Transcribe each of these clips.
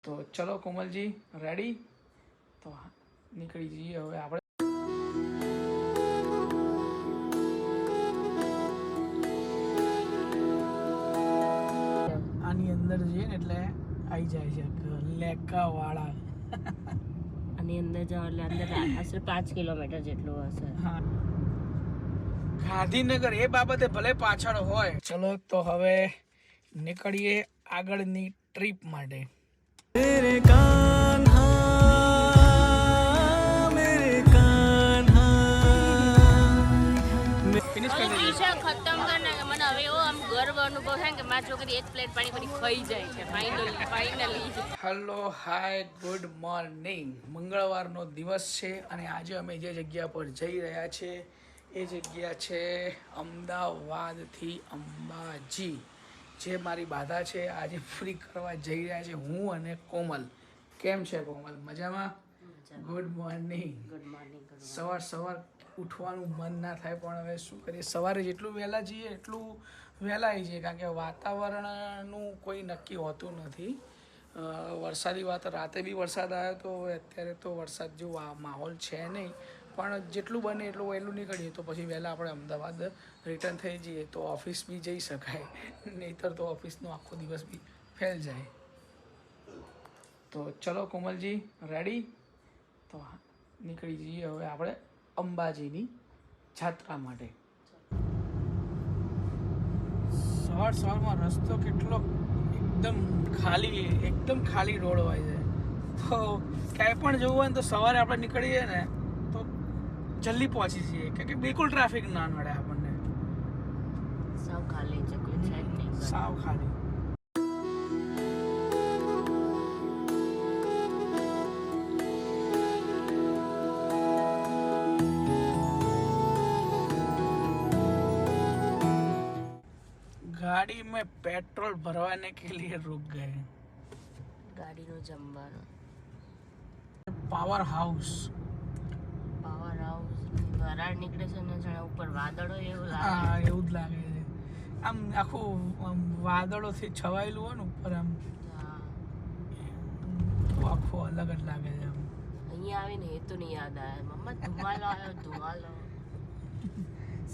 તો ચલો કોમલજી રેડી તો નીકળી જઈએ હવે આપણે આની અંદર જઈએ ને એટલે આવી જાય છે લેકા વાળા આની અંદર જાવ એટલે અંદર આશરે 5 કિલોમીટર જેટલું હશે. હા ગાંધીનગર એ બાબતે ભલે પાછળ હોય. ચલો તો હવે નીકળીએ આગળની ટ્રીપ માટે. मेरे कान्हा ફિનિશ કરી દીધી છે ખતમ કરને મને હવે એવો આમ ગર્વ અનુભવ થાય કે મારી છોકરી એક પ્લેટ પાણીપુરી ખાઈ જાય છે finally. Hello hi good morning. મંગળવારનો દિવસ છે અને આજે અમે જે જગ્યા પર જઈ રહ્યા છે એ જગ્યા છે અમદાવાદથી અંબાજી. જે મારી બાધા છે આજે પૂરી કરવા જઈ રહ્યા છે હું અને કોમલ. કેમ છે કોમલ? મજામાં? Good morning. Good morning. સવાર ઉઠવાનું મન ના થાય પણ હવે શું કરીએ, સવારે જેટલું વહેલા જઈએ એટલું વહેલા આવી જઈએ કારણ કે વાતાવરણનું કોઈ નક્કી હોતું નથી. વરસાદી વાત, રાતે બી વરસાદ આવ્યો તો અત્યારે તો વરસાદ જેવો માહોલ છે નહીં પણ જેટલું બને એટલું વહેલું નીકળીએ તો પછી વહેલા આપણે અમદાવાદ રિટર્ન થઈ જઈએ તો ઓફિસ બી જઈ શકાય, નહીંતર તો ઓફિસનો આખો દિવસ બી ફેલ જાય. તો ચલો કોમલજી રેડી તો નીકળી જઈએ હવે આપણે અંબાજીની જાત્રા માટે. સવારમાં રસ્તો કેટલો એકદમ ખાલી રોડ હોય છે તો ક્યાંય પણ જવું હોય ને તો સવારે આપણે નીકળીએ ને તો જલ્દી પહોંચી જઈએ કે બિલકુલ ટ્રાફિક ના નડે આપણને. સાવ ખાલી છે, કોઈ છે નહીં, સાવ ખાલી. गाड़ी में पेट्रोल भरवाने के लिए रुक गए. ગાડીનું જમવાનું. પાવર હાઉસ વરાળ નીકળે છે ને જાણે ઉપર વાદળો એવું લાગે. હા એવું જ લાગે છે. આમ આખું વાદળોથી છવાયેલું હોય ને ઉપર આમ તો આખું અલગ જ લાગે છે. અહીંયા આવીને હેતુની યાદ આવે. મમ્મા ધુમાલો આવ્યો ધુમાલો.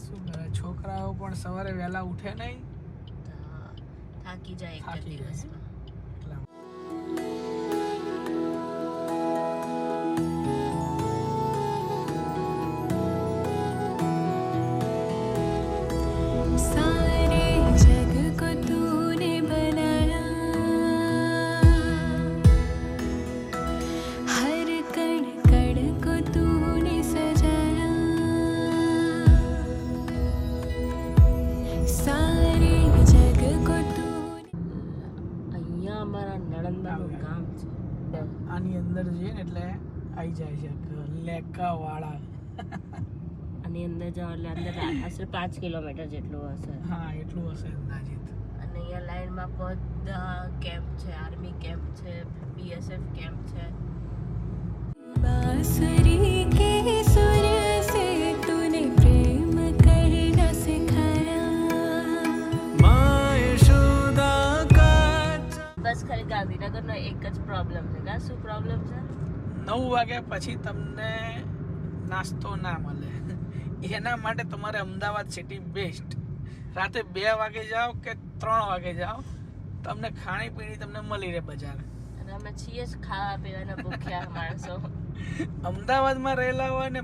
શું કરે, છોકરાઓ પણ સવારે વહેલા ઉઠે નહીં, થાકી જાય એક દિવસમાં. આની અંદર જઈએ ને એટલે આવી જાય છે લેકા વાળા. આની અંદર જાવ એટલે અંદર આશરે 5 કિલોમીટર જેટલું હશે. હા એટલું હશે અંદાજિત. અને અહીંયા લાઈનમાં બધા કેમ્પ છે, આર્મી કેમ્પ છે, બીએસએફ કેમ્પ છે. બાંસુરી કે સુર સે તૂને પ્રેમ કરના સિખાયા માય શુદા કા. બસ ખાલી ગાંધીનગરનો એક જ પ્રોબ્લેમ છે. કા શું પ્રોબ્લેમ છે? 9 વાગ્યા પછી તમને નાસ્તો ના મળે. એના માટે તમારે અમદાવાદ સિટી બેસ્ટ. રાતે 2 વાગે જાઓ કે 3 વાગે જાઓ તમને ખાણીપીણી તમને મળી રહે બજાર. અને અમે છીએ જ ખાવા પીવાના ભૂખ્યા માણસો. અમદાવાદમાં રહેલા હોય ને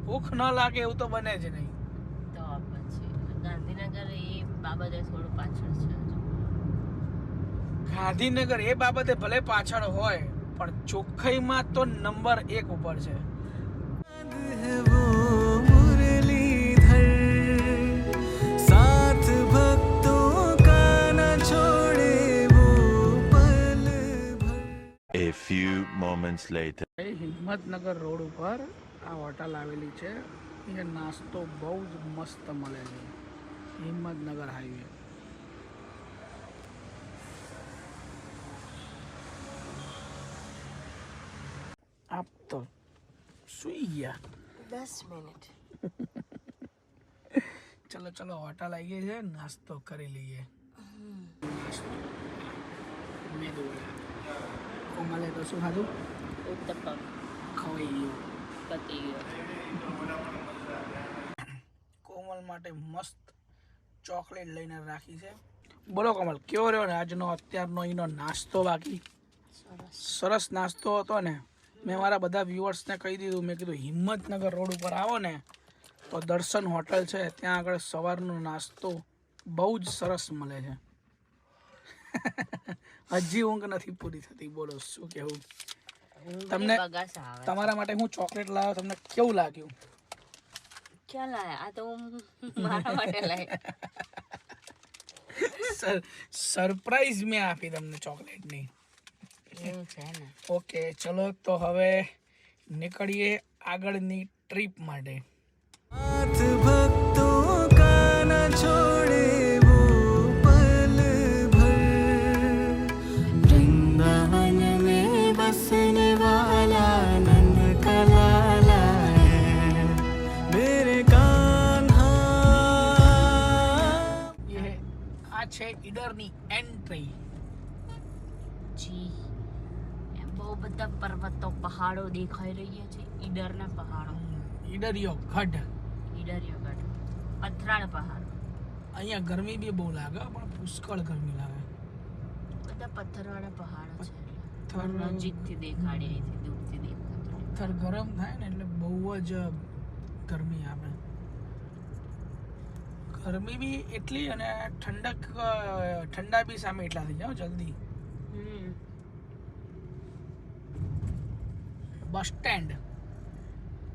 ભૂખ ન લાગે એવું તો બને જ નહીં. તો પછી ગાંધીનગર એ બાબતે થોડું પાછળ છે. ગાંધીનગર એ બાબતે ભલે પાછળ હોય પણ ચોખ્ખાઈમાં તો નંબર 1 ઉપર છે. A few moments later. Himmatnagar road ઉપર આ હોટલ આવેલી છે. અહીંયા નાસ્તો બહુ જ મસ્ત મળે છે. હિંમતનગર હાઈવે. આપ તો સુઈ ગયા. 10 મિનિટ. ચલો હોટલ આવી ગઈ છે, નાસ્તો કરી લઈએ. મેદુ વડા કોમલે તો શું ખાધું? ઉત્તપમ ખવાઈ ગયું. પતી ગયો. કોમલ માટે મસ્ત ચોકલેટ લઈને રાખી છે. બોલો કોમલ, કેવો રહ્યો ને આજનો અત્યારનો એનો નાસ્તો? બાકી સરસ નાસ્તો હતો ને. મેં મારા બધા વ્યુઅર્સને કહી દીધું, મેં કીધું હિંમતનગર રોડ ઉપર આવો ને તો દર્શન હોટલ છે, ત્યાં આગળ સવારનો નાસ્તો બહુ જ સરસ મળે છે. હજી ઊંઘ નથી પૂરી થતી. બોલો શું કહેવું તમને? બગાસ આવે. તમારા માટે હું ચોકલેટ લાવ્યો, તમને કેવું લાગ્યું? ક્યાં લાયા? આ તો હું મારા માટે લાવી. સરપ્રાઈઝ મેં આપી તમને ચોકલેટની. એવું છે ને. ઓકે ચલો તો હવે નીકળીએ આગળની ટ્રીપ માટે. આ છે ઈડરની એન્ટ્રી. જી એમ બહુ બધા પર્વતો પહાડો દેખાઈ રહ્યા છે. ઈડરના પહાડો, ઈડરિયો ગઢ. ઈડરિયો ગઢ, પથરાળ પહાડો. અહીંયા ગરમી બી બહુ લાગે, પણ પુષ્કળ ગરમી લાગે. બધા પથ્થરવાળા પહાડો છે. પથ્થર નજીકથી દેખાડે, અહીંથી દૂરથી દેખાતું. પથ્થર ગરમ થાય ને એટલે બહુ જ ગરમી આવે. ગરમી બી એટલી અને ઠંડા બી સામે એટલા થઈ જાવ જલ્દી. બસ સ્ટેન્ડ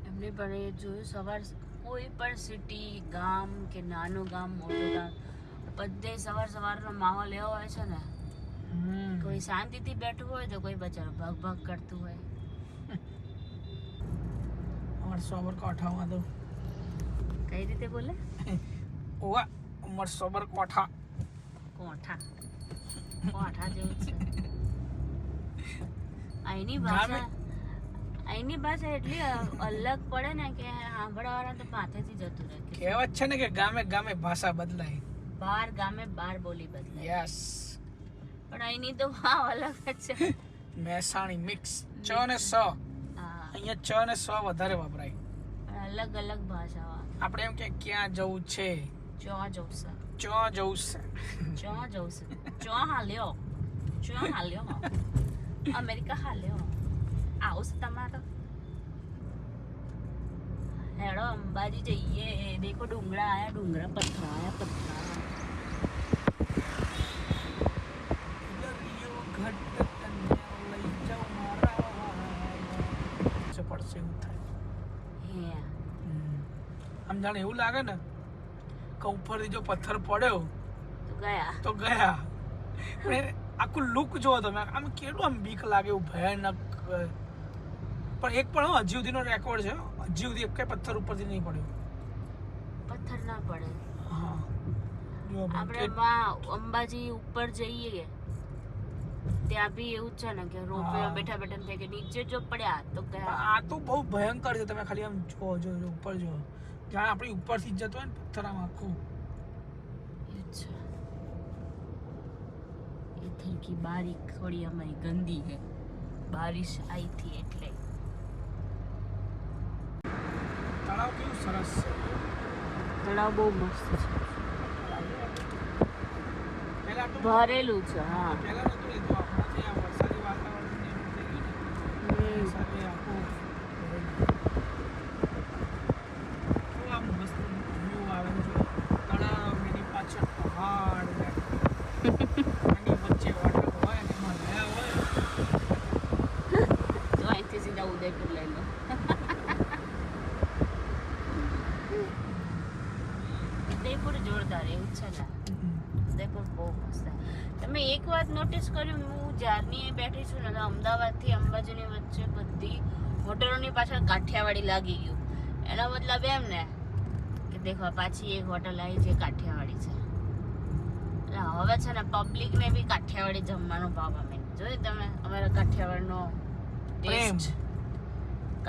એમને પણ એ જોયું સવાર કોઈ પણ સિટી, ગામ કે નાનું ગામ, મોટું ગામ, બધે સવારનો માહોલ એવો હોય છે ને, કોઈ શાંતિથી બેઠું હોય તો કોઈ બચારો ભાગ ભાગ કરતું હોય. અમારે સાબરકાંઠામાં તો કઈ રીતે બોલે? ઓવા અમારે સાબરકાંઠા કોઠા જેવું છે. અહીંની ભાષા એટલી અલગ પડે ને કે સાંભળવાવાળા તો માથેથી જતું રહે. કહેવત છે ને કે ગામે ગામે ભાષા બદલાય. બાર ગામે બાર બોલી બદલાય. યસ. પણ અહીંની તો ભાવ અલગ જ છે. મહેસાણી મિક્સ. ચ ને સ. હા, અહીંયા ચ ને સ વધારે વપરાય. પણ અલગ અલગ ભાષાઓ. આપણે એમ કે ક્યાં જવું છે, ચો જવું છે, ચ જવું છે. ચો જવું છે, ચો હાલ્યો, અમેરિકા હાલ્યો. આવું છે તમારે? હેડો અંબાજી જઈએ. દેખો ડુંગરા આયા, ડુંગરા પથરા આયા, પથરા. પડશે એવું થાય. હે આમ જાણે એવું લાગે ને કે ઉપરથી જો પથ્થર પડ્યો તો ગયા. તો ગયા. પણ આખું લુક જોવો તમે, આમ કેટલું આમ બીક લાગે એવું ભયાનક. પણ એક પણ હજી સુધીનો રેકોર્ડ છે, હજી સુધી એક પથ્થર ઉપરથી નહીં પડ્યો. પથ્થર ના પડે. હા જો આપણે અંબાજી ઉપર જઈએ ત્યાં બી એવું છે ને કે રોપવેમાં બેઠા બેઠા થાય કે નીચે જો પડ્યા તો ગયા. આ તો બહુ ભયંકર છે. તમે ખાલી આમ જો ઉપર જો, જ્યાં આપણી ઉપરથી જ જતો હોય ને પથ્થર આમ આખું. ये थी कि बारिश थोड़ी हमारी गंदी है, बारिश आई थी એટલે. તળાવ કેવું સરસ છે. તળાવ બહુ મસ્ત છે, પહેલા તો ભરેલું છે. હા, પહેલા નહોતું લીધું. હમણાંથી આ વરસાદી વાતાવરણ ને એવું થઈ ગયું ને સાથે આખું કેવું આમ મસ્ત વ્યૂ આવે છે. તળાવ એની પાછળ પહાડ ને એની વચ્ચે વોટર હોય ને એમાં રહ્યા હોય. તો અહીંથી સીધા ઉદયપુર લઈ લો. ઉદયપુર જોરદાર એવું છે ને. ઉદયપુર બહુ મસ્ત. તમે એક વાત નોટિસ કર્યું, હું જ્યારની બેઠી છું ને તો અમદાવાદથી અંબાજીની વચ્ચે બધી હોટલોની પાછળ કાઠિયાવાડી લાગી ગયું. એનો મતલબ એમ ને કે દેખો પાછી એક હોટલ આવી જે કાઠિયાવાડી છે. એટલે હવે છે ને પબ્લિકને બી કાઠિયાવાડી જમવાનો ભાવ અમે જોયું. તમે અમારા કાઠિયાવાડનો ટેસ્ટ,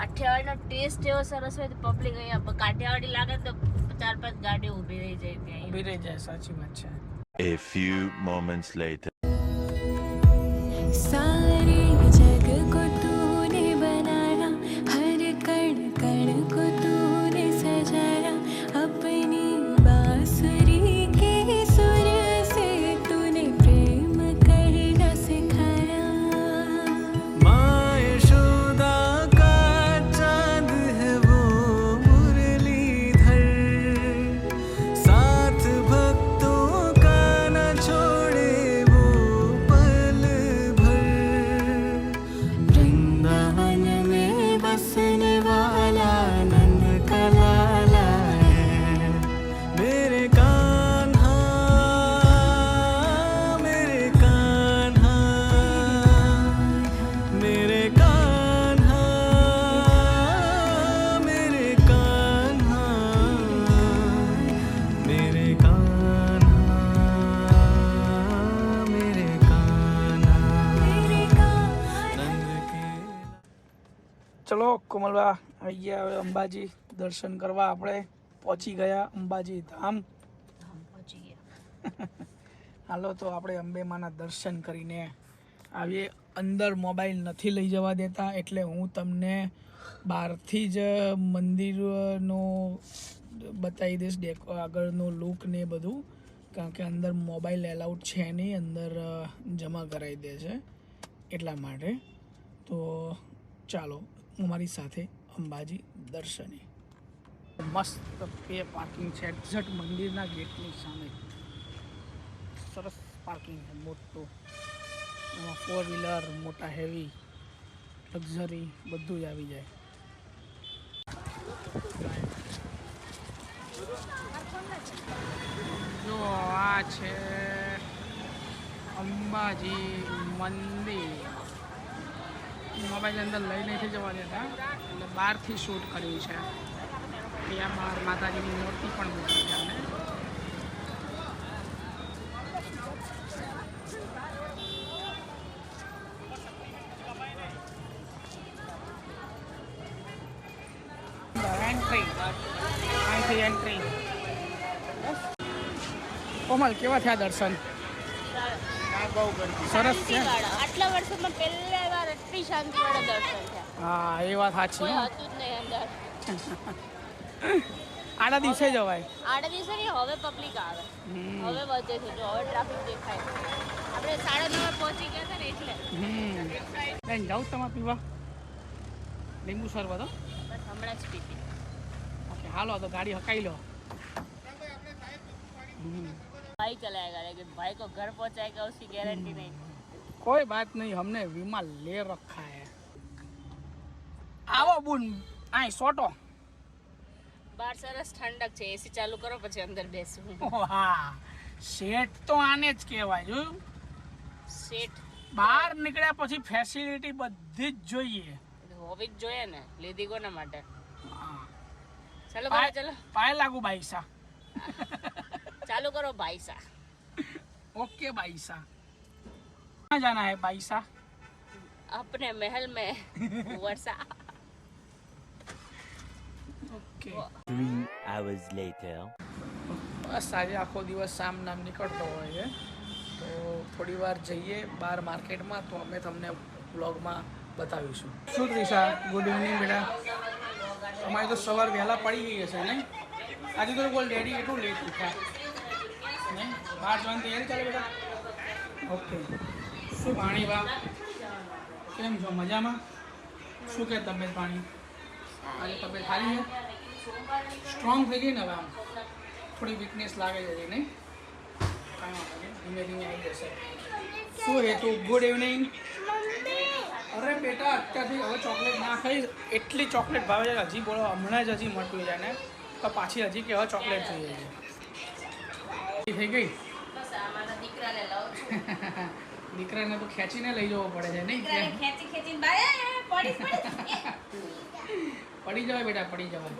કાઠિયાવાડનો ટેસ્ટ એવો સરસ હોય તો પબ્લિક અહીંયા કાઠિયાવાડી લાગે તો 4-5 ગાડી ઊભી રહી જાય ત્યાં. ઊભી રહી જાય. સાચી વાત છે. A few moments later. सारी ચલો કોમલબા આવી ગયા હવે અંબાજી દર્શન કરવા. આપણે પહોંચી ગયા અંબાજી ધામ. પહોંચી ગયા. હાલો તો આપણે અંબેમાના દર્શન કરીને આવીએ. અંદર મોબાઈલ નથી લઈ જવા દેતા એટલે હું તમને બહારથી જ મંદિરનો બતાવી દઈશ, આગળનો લુક ને બધું, કારણ કે અંદર મોબાઈલ એલાઉડ છે નહીં, અંદર જમા કરાવી દે છે એટલા માટે. તો ચાલો અમારી સાથે અંબાજી દર્શને. મસ્ત પે પાર્કિંગ છે એક્ઝેક્ટ મંદિરના ગેટની સામે. સરસ પાર્કિંગ છે મોટું. એમાં 4 વ્હીલર, મોટા હેવી, લક્ઝરી બધું જ આવી જાય. જો આ છે અંબાજી મંદિર. મોબાઈલ અંદર લઈ નથી જવા દેતા એટલે બહારથી શૂટ કર્યું છે. અહીંયા બહાર માતાજીની મૂર્તિ પણ મૂકી છે અમને. અહીંથી એન્ટ્રી. કોમલ કેવા થયા દર્શન? સરસ છે. આટલા વર્ષોમાં પહેલી વાર એટલી શાંતિવાળા દર્શન થયા. હા એ વાત સાચી. કોઈ હતું જ નહીં અંદર. આડા દિવસે જવાય. આડા દિવસે નહીં, હવે પબ્લિક આવે, હવે વધે છે. જો હવે ટ્રાફિક દેખાય. આપણે 9:30 પહોંચી ગયા હતા ને એટલે. લઈને જાઉં તમારે પીવા લીંબુ શરબત? બસ હમણાં જ પીધી. ઓકે હાલો તો ગાડી હકાઈ લો. भाई चलाएगा लेकिन भाई को घर पहुंचाएगा उसकी गारंटी नहीं. कोई बात नहीं, हमने विमान ले रखा है. आओ बुन आय सोटो. બહાર સરસ ઠંડક છે. એસી ચાલુ કરો પછી અંદર બેસું. હા શેઠ તો આને જ કહેવાય. જોયું? શેઠ બહાર નીકળ્યા પછી ફેસિલિટી બધી જ જોઈએ. હોવી જ જોઈએ ને. લીધી કોના માટે? હા. ચાલો કરો, ચાલો પાય લાગુ બાઈસા. चालू करो बाईसा. ओके बाईसा. कहाँ जाना है बाईसा? अपने महल में वर्षा. ओके. 3 hours later. બસ આજે આખો દિવસ સામ નામ નીકળતો હોય છે તો થોડી વાર જઈએ બહાર માર્કેટમાં તો અમે તમને વ્લોગમાં બતાવીશું. શું ત્રિષા, ગુડ ઇવનિંગ બેટા. અમારી તો સવાર વહેલા પડી ગઈ હશે નહીં? આજે તો બોલ ડેડી એટલું લેટ ઉઠ્યા નહીં? બહાર જવાની તૈયારી ચાલે બેટા? ઓકે. શું પાણી બા કેમ છો? મજામાં? શું કે તબિયત પાણી? આજે તબિયત સારી છે? સ્ટ્રોંગ થઈ ગઈ ને હવે? આમ થોડી વીકનેસ લાગે છે નહીં? કાંઈ વાંધો નહીં, ધીમે ધીમે આવી જશે. શું હેતુ? Good evening. અરે બેટા અત્યારથી હવે ચોકલેટ ના ખાઈશ. એટલી ચોકલેટ ભાવે છે હજી બોલો હમણાં જ હજી મળતું જાય ને તો પાછી હજી કે હવે ચોકલેટ જોઈએ છે. થઈ ગઈ. દીકરાને તો ખેંચીને લઈ જવો પડે છે નહીં? પડી જવાય બેટા, પડી જવાય.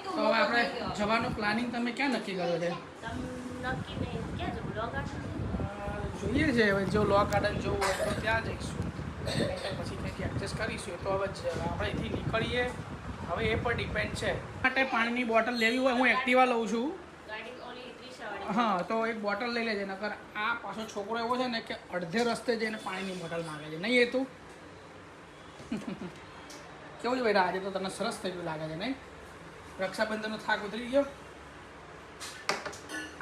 તો હવે આપણે જવાનું પ્લાનિંગ તમે ક્યાં નક્કી કર્યો છે? જોઈએ છે હવે જો લો ગાર્ડન જવું હોય તો ત્યાં જઈશું, પછી કંઈક એડજસ્ટ કરીશું. તો હવે આપણે અહીંથી નીકળીએ હવે એ પર ડિપેન્ડ છે. માટે પાણીની બોટલ લેવી હોય, હું એક્ટિવા લઉં છું. હા તો એક બોટલ લઈ લેજે, નકર આ પાછો છોકરો એવો છે ને કે અડધે રસ્તે જઈને પાણીની બોટલ માંગે છે. નહીં એ તું કેવું છે બેટા? આજે તો તને સરસ થઈ ગયું લાગે છે નહીં? રક્ષાબંધનનો થાક ઉતરી ગયો?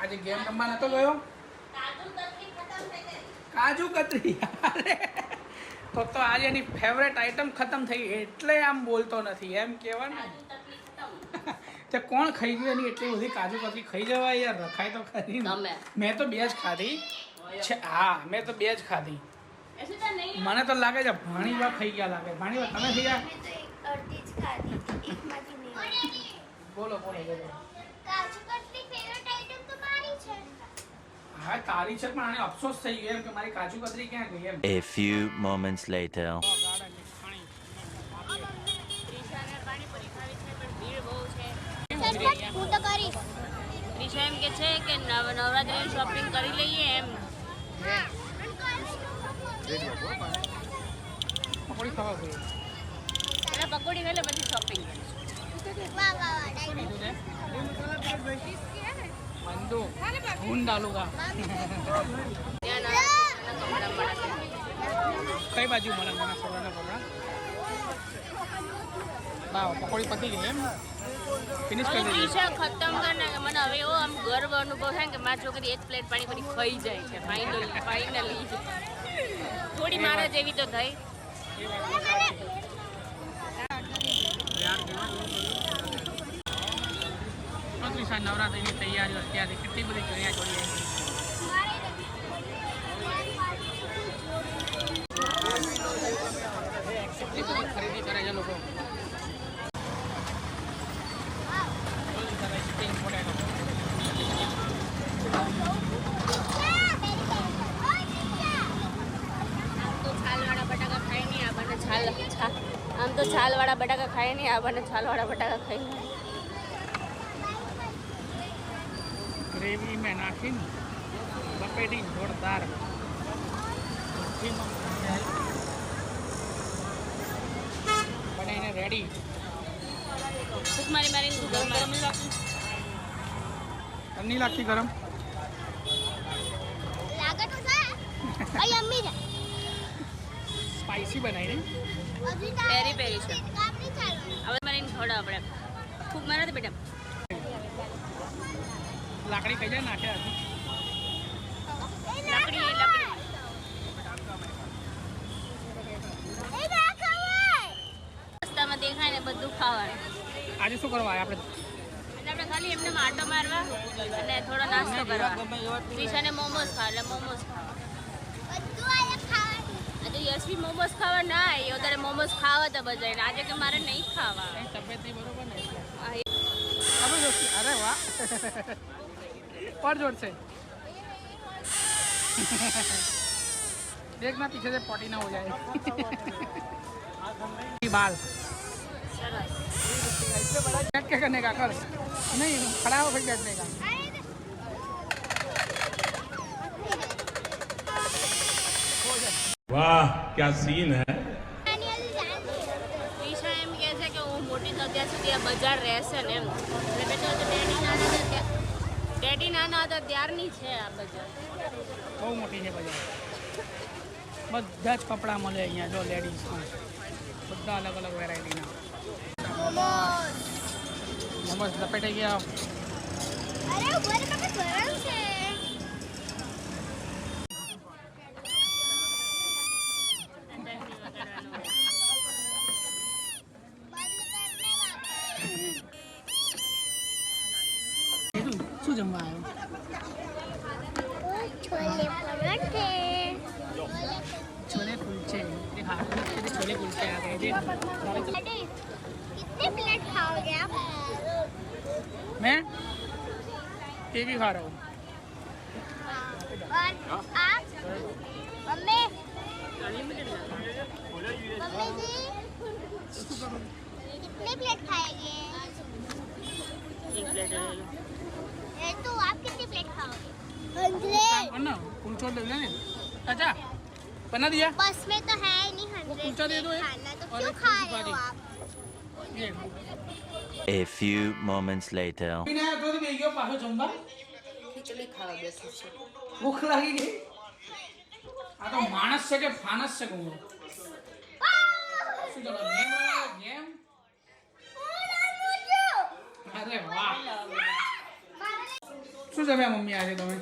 આજે ગેમ રમવા નતો ગયો? કાજુ કતરી તો આજે એની ફેવરેટ આઈટમ ખતમ થઈ ગઈ એટલે આમ બોલતો નથી એમ કહેવાય ને. તે કોણ ખાઈ ગયું એની એટલી બધી કાજુ કતરી? ખાઈ જવાય યાર, રખાય તો ખરી. મેં તો 2 જ ખાધી છે. હા મેં તો 2 જ ખાધી. મને તો લાગે છે ભાણીબા ખાઈ ગયા લાગે. ભાણીબા તમે ખાઈ ગયા? બોલો બોલો બોલો. હા તારી છે પણ આને અફસોસ થઈ ગયો એમ કે મારી કાજુ કતરી ક્યાં ગઈ એમ. A few moments later. Trisha એમ કે છે કે નવરાત્રીની શોપિંગ કરી લઈએ એમ. પકોડી ખાવા ગઈ. પકોડી ખાઈ લે પછી શોપિંગ વાહ વાહ વાહ શું કીધું તે બંદો ઊન ડાલુગા ત્યાં નાના કપડા મળે કઈ બાજુ મળે મને છોકરાના કપડા વાહ પકોડી પતી ગઈ એમ ફિનિશ કરી દીધી પૈસા ખતમ કરીને મને હવે એવો આમ ગર્વ અનુભવ થાય કે મારી છોકરી એક પ્લેટ પાણીપુરી ખાઈ જાય છે ફાઇનલી થોડી મારા જેવી તો થઈ નવરાત્રિની તૈયારીઓ અત્યારે કેટલી બધી ચણિયા ચોળી કેટલી બધી ખરીદી કરે છે લોકો આમ તો છાલવાળા બટાકા ખાય નહીં આપણને છાલવાળા બટાકા ખાઈ નહીં ગ્રેવી મેં નાખીને લપેટી જોરદાર બનાવીને રેડી ભૂખ મારી ગરમ તમને નહીં લાગતી ગરમ લાગે તો છે અહીં અમ્મી છે સ્પાઇસી બનાવીને હજી પેરી પેરી છે કાપડી ચાલુ હવે મારી થોડા આપણે ખૂબ મારા તો બેટા લાકડી કઈ જાય નાખ્યા હતી લાકડી એ ના ખવાય રસ્તામાં દેખાય ને બધું ખાવાનું આજે શું કરવા આવ્યા આપણે એટલે આપણે ખાલી એમને આટો મારવા અને થોડો નાસ્તો કરવા ત્રિશાને મોમોસ ખાવા એટલે મોમોસ ખાવા બધું આલે ખાવાનું આજે યશવી મોમોસ ખાવા ના આવી વધારે મોમોસ ખાવા તો બજાય આજે કે મારે નહીં ખાવા તબિયત નહીં બરોબર ને એટલે આ એ અરે વાહ और जोर से देखना पीछे से पॉटी ना हो जाए बाल સરસ बैठ के करने का कर नहीं खड़ा हो फिर बैठने का वाह क्या सीन है ત્રિશા એમ કહે છે કે હું મોટી થઉં ત્યાં સુધી આ બજાર રહેશે ને એમ એટલે બેટા તો ડેડી નાના હતા ત્યારની છે આ બજાર બહુ મોટી છે બજાર બધા જ કપડાં મળે અહીંયા જો લેડીઝમાં બધા અલગ અલગ વેરાયટીના મોમોસ લપેટાઈ ગયા અરે ઉપર પાસે ગરમ છે શું જમવા આવ્યો છોલે પરોઠે छोले कुलचे ये हाथ में तेरे छोले कुलचे आ गए थे कितने प्लेट खाओगे आप मैं ये भी खा रहा हूँ और आप मम्मी मम्मी जी कितने प्लेट खाएंगे ये तो आप कितनी प्लेट खाओगे 100 ना कुलचो ले लेने अच्छा बना दिया बस में तो है नहीं 100 कुलचा दे दो एक खाना तो और क्यों एक खा कुलची रहे हो पारी। आप ये A few moments later. પીને તો બેહી ગયો પાછો જમવા ખીચડી ખાવા બેસું છું ભૂખ લાગી ગઈ આ તો માણસ છે કે ફાનસ છે કહું શું ચાલો ગેમ અરે વાહ શું જમ્યા મમ્મી આજે તમે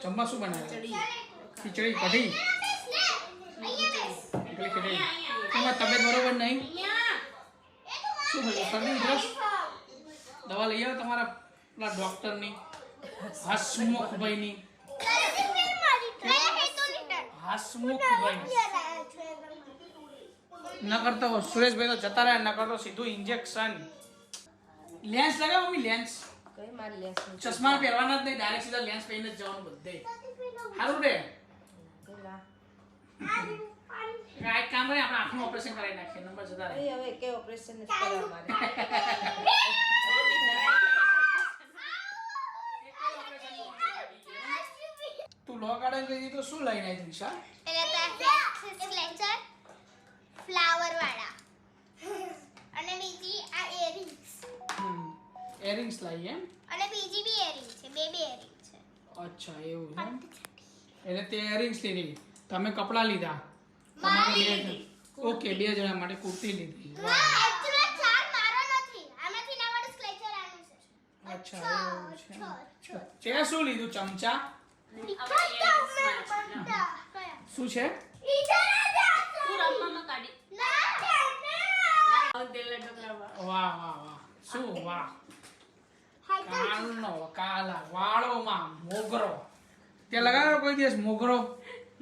જમવા શું બનાવ્યું ખીચડી કઢી એકલી ખીચડી તમારી તબિયત બરોબર નહીં શું થયું શરદી ઉધરસ દવા લઈ આવો તમારા પેલા ડૉક્ટરની હસમુખભાઈની હસમુખભાઈ ન કરતો સુરેશભાઈ તો જતા રહ્યા ન કરતો સીધું ઇન્જેક્શન લેન્સ લગાવો મમ્મી લેન્સ કઈ મારી લેશું ચશ્મા પહેરવાના જ નહીં ડાયરેક્ટ સીધા લેન્સ પહેરીને જ જવાનું બધે સારું રે એક કામ કરીએ આપણે આંખનું ઓપરેશન કરાવી નાખીએ નંબર જતા રહે હવે કે ઓપરેશન જ કરવા મારે તું લો ગાર્ડન ગઈ તો શું લઈને આવી દિશા એટલે તો ફ્લેક્ચર ફ્લાવર વાળા એરિંગ્સ લાવી એમ અને બીજી બી એરિંગ છે, બે એરિંગ છે. અચ્છા એવું છે એમ? એટલે તે એરિંગ્સ લીધી, તમે કપડાં લીધા, તમારે ઓકે 2 જણા માટે કુર્તી લીધી. ના, actually ચાર મારો નથી. આમાંથી નાવાડું સ્ક્લેચર આનું છે. અચ્છા એવું છે. તે શું લીધું? ચમચા શું છે? તું રમવામાં કાઢી વાહ વાહ વાહ, શું વાહ. કાલા વાળોમાં મોગરો, તે લગાવ્યો કોઈ દિવસ મોગરો?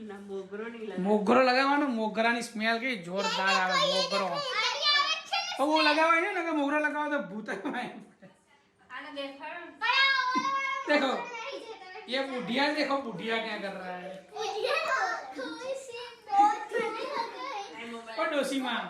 ના મોગરો નહીં મોગરો લગાવવાનો, મોગરાની સ્મેલ કઈ જોરદાર આવે. મોગરો બહુ લગાવાય છે ને, કે મોગરો લગાવો તો ભૂત આવે. આને દેખાડો देखो ये बुढ़िया, देखो बुढ़िया क्या कर रहा है. ને और डोसी माँ